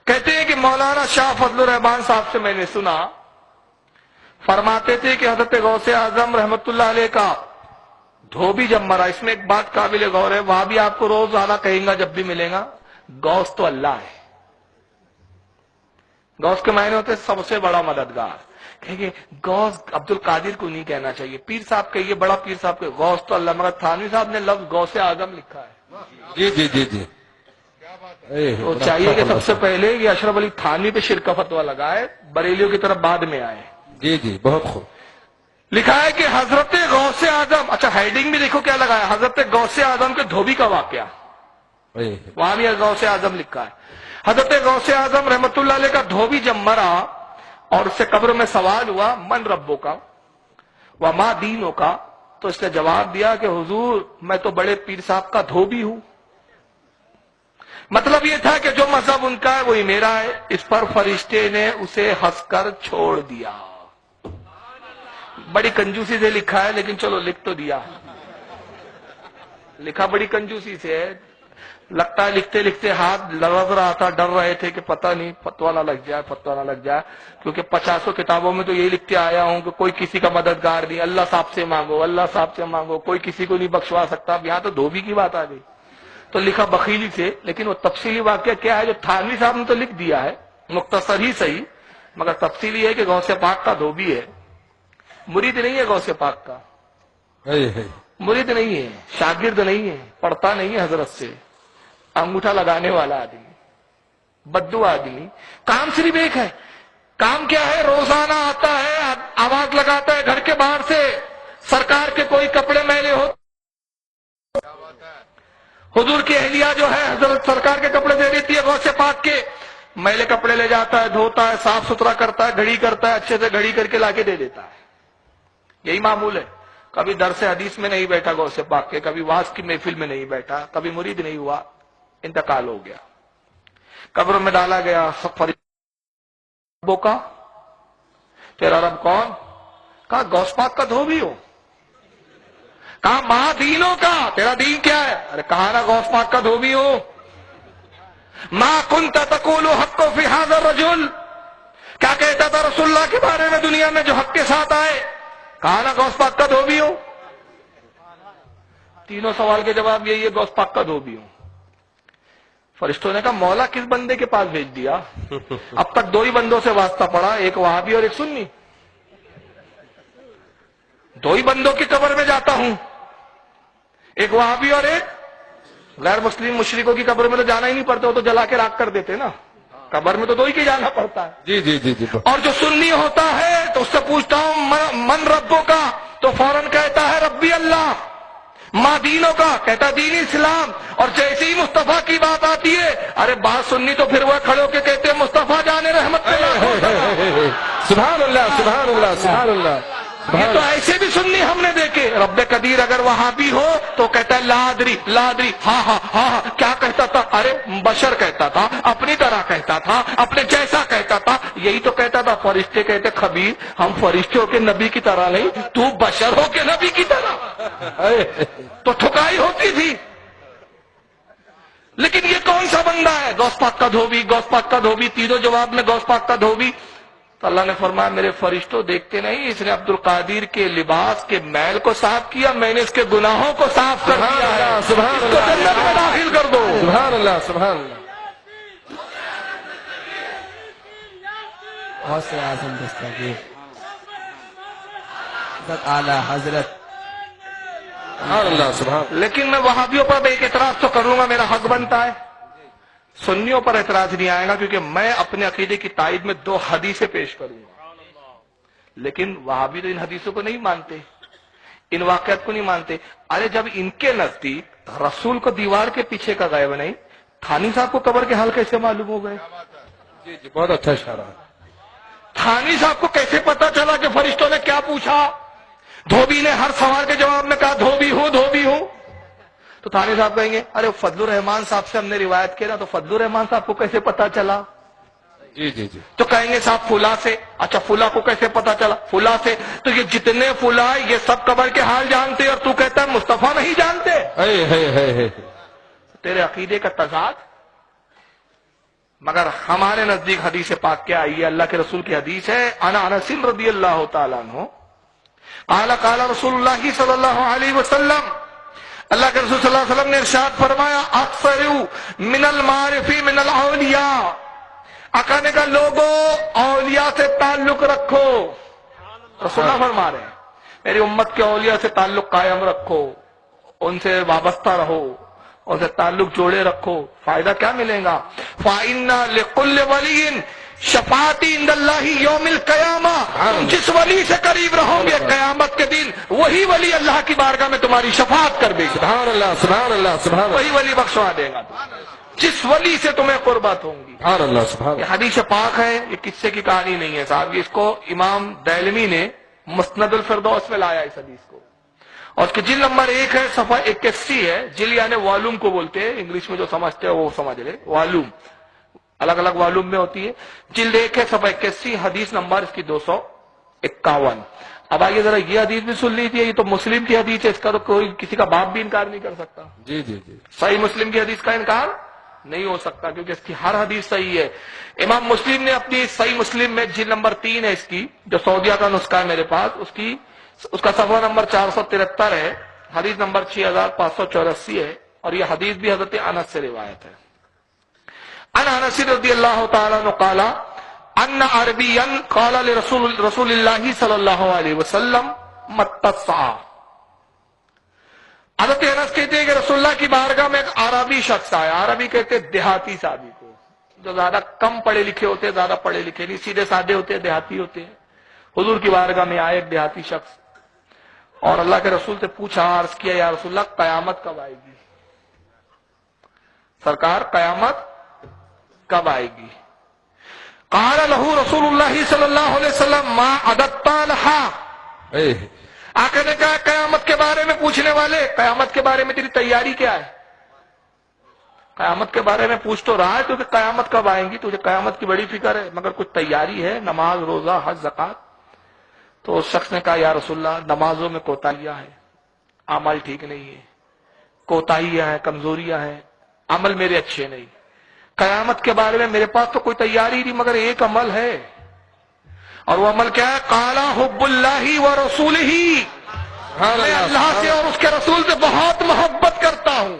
کہتے ہیں کہ مولانا شاہ فضل الرحمان صاحب سے میں نے سنا، فرماتے تھے کہ حضرت غوث اعظم رحمت اللہ علیہ کا دھوبی جب مرا، اس میں ایک بات قابل غور ہے، وہاں بھی آپ کو روزانہ کہیں گا جب بھی ملیں گا، غوث تو اللہ ہے۔ غوث کے معنی ہوتے ہیں سب سے بڑا مددگار۔ کہیں گے غوث عبد القادر کو نہیں کہنا چاہیے، پیر صاحب کہیے، بڑا پیر صاحب کہ غوث تو اللہ، مگر تھانوی صاحب نے لفظ غوث اعظم لکھا ہے۔ جی جی جی جی، تو چاہیے کہ سب سے پہلے یہ اشرف علی تھانوی پہ شرک کا فتویٰ لگائے، بریلیوں کی طرف بعد میں آئے۔ جی جی، بہت خوب لکھا ہے کہ حضرت غوث اعظم، اچھا ہیڈنگ بھی دیکھو کیا لگا ہے، حضرت غوث اعظم کے دھوبی کا واقعہ، وہاں بھی غوث اعظم لکھا ہے۔ حضرت غوث اعظم رحمت اللہ علیہ کا دھوبی جب مرا اور اس سے قبر میں سوال ہوا من ربوں کا وما دینوں کا، تو اس نے جواب دیا کہ حضور میں تو بڑے پیر صاحب کا دھوبی ہوں۔ مطلب یہ تھا کہ جو مذہب ان کا ہے وہی میرا ہے۔ اس پر فرشتے نے اسے ہنس کر چھوڑ دیا۔ بڑی کنجوسی سے لکھا ہے لیکن چلو لکھ تو دیا، لکھا بڑی کنجوسی سے ہے، لگتا ہے لکھتے لکھتے ہاتھ لرز رہا تھا، ڈر رہے تھے کہ پتہ نہیں فتویٰ نہ لگ جائے، فتویٰ نہ لگ جائے، کیونکہ 50 کتابوں میں تو یہی لکھتے آیا ہوں کہ کوئی کسی کا مددگار نہیں، اللہ صاحب سے مانگو، اللہ صاحب سے مانگو، کوئی کسی کو نہیں بخشوا سکتا۔ اب یہاں تو دھوبی کی بات آ گئی، تو لکھا بخیلی سے، لیکن وہ تفصیلی واقعہ کیا ہے جو تھانوی صاحب نے تو لکھ دیا ہے، مختصر ہی صحیح، مگر تفصیلی ہے کہ غوث پاک کا دھوبی ہے، مرید نہیں ہے غوث پاک کا، مرید نہیں ہے، شاگرد نہیں ہے، پڑھتا نہیں ہے حضرت سے، انگوٹھا لگانے والا آدمی، بدو آدمی، کام صرف ایک ہے، کام کیا ہے، روزانہ آتا ہے، آواز لگاتا ہے گھر کے باہر سے، سرکار کے کوئی کپڑے میلے ہو، حضور کی اہلیہ جو ہے حضرت سرکار کے کپڑے دے دیتی ہے غوث پاک کے، میلے کپڑے لے جاتا ہے، دھوتا ہے، صاف ستھرا کرتا ہے، گھڑی کرتا ہے، اچھے سے گھڑی کر کے لا کے دے دیتا ہے۔ یہی معمول ہے، کبھی درس حدیث میں نہیں بیٹھا غوث پاک کے، کبھی واز کی محفل میں نہیں بیٹھا، کبھی مرید نہیں ہوا، انتقال ہو گیا، قبر میں ڈالا گیا، ربوں کا، تیرا رب کون؟ کہا غوث پاک کا دھوبی ہو۔ کہا ماں دینوں کا، تیرا دین کیا ہے؟ ارے کہا نا غوث پاک کا دھوبی ہو۔ ما کنت تقول حق فی ھذا الرجل، کیا کہتا تھا رسول اللہ کے بارے میں دنیا میں جو حق کے ساتھ آئے؟ کہا نا غوث پاک کا دھوبی ہو۔ تینوں سوال کے جواب یہی ہے، غوث پاک کا دھوبی ہوں۔ فرشتوں نے کہا مولا کس بندے کے پاس بھیج دیا؟ اب تک دو ہی بندوں سے واسطہ پڑا، ایک وہابی اور ایک سنی، دو ہی بندوں کی قبر میں جاتا ہوں، ایک وہابی اور ایک غیر مسلم مشرکوں کی قبر میں تو جانا ہی نہیں پڑتا، وہ تو جلا کے راکھ کر دیتے نا، قبر میں تو دو ہی کی جانا پڑتا ہے۔ جی جی جی جی، اور جو سنی ہوتا ہے تو اس سے پوچھتا ہوں من ربوں کا، تو فوراً کہتا ہے ربی اللہ۔ ماں دینوں کا، کہتا دین اسلام، اور جیسے ہی مصطفیٰ کی بات آتی ہے، ارے بات سننی تو پھر وہ کھڑے ہو کے کہتے ہیں مصطفیٰ جانے رحمت اللہ۔ سبحان اللہ سبحان اللہ سبحان اللہ۔ یہ تو ایسے بھی سننی ہم نے دیکھے، رب قدیر اگر وہاں بھی ہو تو کہتا ہے لادری لادری، ہاں ہاں ہاں ہاں، کیا کہتا تھا؟ ارے بشر کہتا تھا، اپنی طرح کہتا تھا، اپنے جیسا کہتا تھا، یہی تو کہتا تھا۔ فرشتے کہتے خبیر ہم فرشتے ہو کے نبی کی طرح نہیں، تو بشر ہو کے نبی کی طرح، تو ٹھکائی ہوتی تھی۔ لیکن یہ کون سا بندہ ہے؟ غوث پاک کا دھوبی، غوث پاک کا دھوبی، تینوں جواب میں غوث پاک کا دھوبی۔ تو اللہ نے فرمایا میرے فرشتوں دیکھتے نہیں، اس نے عبد القادر کے لباس کے میل کو صاف کیا، میں نے اس کے گناہوں کو صاف کر دیا ہے، سبحان اس کو جنت میں داخل کر دو۔ سبحان اللہ سبحان اللہ۔ غوث اعظم دستگیر اعلیٰ حضرت۔ سبحان اللہ سبحان اللہ۔ لیکن میں وہابیوں پر ایک اعتراض تو کروں گا، میرا حق بنتا ہے، سنیوں پر اعتراض نہیں آئے گا، کیونکہ میں اپنے عقیدے کی تائید میں 2 حدیثیں پیش کروں گا، لیکن وہابی تو ان حدیثوں کو نہیں مانتے، ان واقعات کو نہیں مانتے۔ ارے جب ان کے نزدیک رسول کو دیوار کے پیچھے کا غائب نہیں، تھانی صاحب کو قبر کے حال کیسے معلوم ہو گئے؟ جی جی، بہت اچھا اشارہ۔ تھانی صاحب کو کیسے پتا چلا کہ فرشتوں نے کیا پوچھا؟ دھوبی نے ہر سوال کے جواب میں کہا دھوبی ہوں دھوبی ہوں، تو تھانی صاحب کہیں گے ارے فضل الرحمان صاحب سے ہم نے روایت کیا نا، تو فضل الرحمان صاحب کو کیسے پتا چلا؟ جی جی جی، تو کہیں گے صاحب فلاں سے، اچھا فلاں کو کیسے پتا چلا؟ فلاں سے، تو یہ جتنے فلاں یہ سب قبر کے حال جانتے اور تو کہتا ہے مصطفیٰ نہیں جانتے؟ تیرے عقیدے کا تضاد مگر ہمارے نزدیک حدیث پاک کیا آئی ہے؟ اللہ کے رسول کی حدیث ہے، انا انس رضی اللہ تعالیٰ عنہ قال قال رسول اللہ صلی اللہ علیہ وسلم، اللہ کے رسول صلی اللہ علیہ وسلم نے ارشاد فرمایا، اکثر من المعارف من الاولیاء، کہنے کا لوگوں اولیاء سے تعلق رکھو. رسول اللہ فرما رہے ہیں میری امت کے اولیاء سے تعلق قائم رکھو، ان سے وابستہ رہو، ان سے تعلق جوڑے رکھو. فائدہ کیا ملے گا؟ فَإِنَّ لِكُلِّ وَلِيٍّ شفاعتی عند اللہ یوم القیامہ، تم جس ولی سے قریب رہو گے قیامت کے دن وہی ولی اللہ کی بارگاہ میں تمہاری شفاعت کر دے گا. سبحان اللہ سبحان اللہ سبحان اللہ وہی ولی بخشوا دے گا جس ولی سے تمہیں قربت ہوں گی. سبحان اللہ سبحان یہ اللہ. حدیث پاک ہے، یہ قصے کی کہانی نہیں ہے صاحب. اس کو امام دہلوی نے مسند الفردوس میں لایا اس حدیث کو، اور اس کی جلد نمبر 1 ہے، صفحہ 81 ہے. جلد یعنی والوم کو بولتے ہیں، انگلش میں جو سمجھتے ہیں وہ سمجھ لے. والوم الگ الگ والوم میں ہوتی ہے. جلد 1 ہے، صفحہ 81، حدیث نمبر اس کی 251. اب آئیے ذرا یہ حدیث بھی سن لیجیے. یہ تو مسلم کی حدیث ہے، اس کا تو کوئی کسی کا باپ بھی انکار نہیں کر سکتا. جی جی جی. صحیح مسلم کی حدیث کا انکار نہیں ہو سکتا کیونکہ اس کی ہر حدیث صحیح ہے. امام مسلم نے اپنی صحیح مسلم میں جلد نمبر 3 ہے اس کی، جو سعودیہ کا نسخہ ہے میرے پاس، اس کا صفحہ نمبر 473 ہے، حدیث نمبر 6584 ہے، اور یہ حدیث بھی حضرت انس سے روایت ہے. ان انس رضی اللہ تعالیٰ عنہ قال ان عربیا قال لرسول اللہ صلی اللہ علیہ وسلم متى الساعة. حضرت انس کہتے ہیں کہ رسول اللہ کی بارگاہ میں ایک عربی شخص آیا. عربی کہتے ہیں دیہاتی سادی کو، جو زیادہ کم پڑھے لکھے ہوتے ہیں، زیادہ پڑھے لکھے نہیں، سیدھے سادے ہوتے ہیں، دیہاتی ہوتے ہیں. حضور کی بارگاہ میں آئے ایک دیہاتی شخص، اور اللہ کے رسول سے پوچھا، عرض کیا یا رسول اللہ قیامت کب آئے گی؟ سرکار قیامت کب آئے گی؟ قال له رسول اللہ صلی اللہ علیہ وسلم ما عددت لها. آقا نے کہا قیامت کے بارے میں پوچھنے والے، قیامت کے بارے میں تیری تیاری کیا ہے؟ قیامت کے بارے میں پوچھ تو رہا ہے تو کہ قیامت کب آئیں گی، تجھے قیامت کی بڑی فکر ہے، مگر کچھ تیاری ہے، نماز روزہ حج زکات؟ تو اس شخص نے کہا یا رسول اللہ نمازوں میں کوتاہیاں ہیں، عمل ٹھیک نہیں ہے، کوتاہیاں ہیں، کمزوریاں ہیں، عمل میرے اچھے نہیں. قیامت کے بارے میں میرے پاس تو کوئی تیاری نہیں، مگر ایک عمل ہے، اور وہ عمل کیا ہے؟ قال حب اللہ ورسولہ، میں اللہ سے اور اس کے رسول سے بہت محبت کرتا ہوں.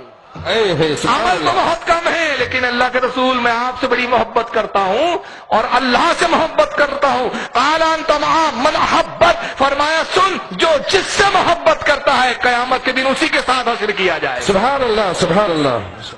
عمل تو بہت کم ہے لیکن اللہ کے رسول میں آپ سے بڑی محبت کرتا ہوں اور اللہ سے محبت کرتا ہوں. قال انت مع من احبت، فرمایا سن جو جس سے محبت کرتا ہے قیامت کے دن اسی کے ساتھ حشر کیا جائے. سبحان اللہ سبحان اللہ.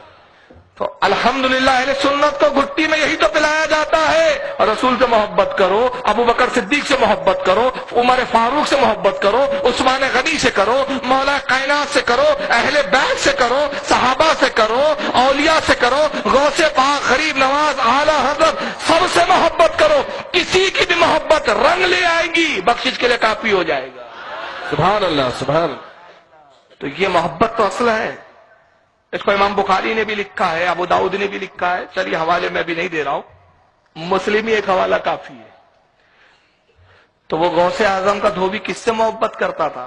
تو الحمدللہ اہل سنت کو گھٹی میں یہی تو پلایا جاتا ہے، اور رسول سے محبت کرو، ابو بکر صدیق سے محبت کرو، عمر فاروق سے محبت کرو، عثمان غنی سے کرو، مولا کائنات سے کرو، اہل بیت سے کرو، صحابہ سے کرو، اولیاء سے کرو، غوث پاک، غریب نواز، اعلیٰ حضرت، سب سے محبت کرو. کسی کی بھی محبت رنگ لے آئے گی، بخشش کے لیے کافی ہو جائے گا. سبحان اللہ سبحان اللہ. تو یہ محبت تو اصل ہے. اس کو امام بخاری نے بھی لکھا ہے، ابو داؤد نے بھی لکھا ہے. چلیے حوالے میں بھی نہیں دے رہا ہوں، مسلم ہی ایک حوالہ کافی ہے. تو وہ غوث اعظم کا دھوبی کس سے محبت کرتا تھا؟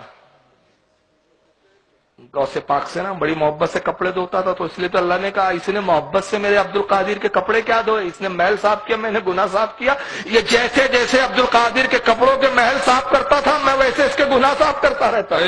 غوث پاک سے نا، بڑی محبت سے کپڑے دھوتا تھا. تو اس لیے تو اللہ نے کہا اس نے محبت سے میرے عبد القادر کے کپڑے کیا دھوئے، اس نے محل صاف کیا، میں نے گناہ صاف کیا. یہ جیسے جیسے عبد القادر کے کپڑوں کے محل صاف کرتا تھا میں ویسے اس کے گناہ صاف کرتا رہتا تھا.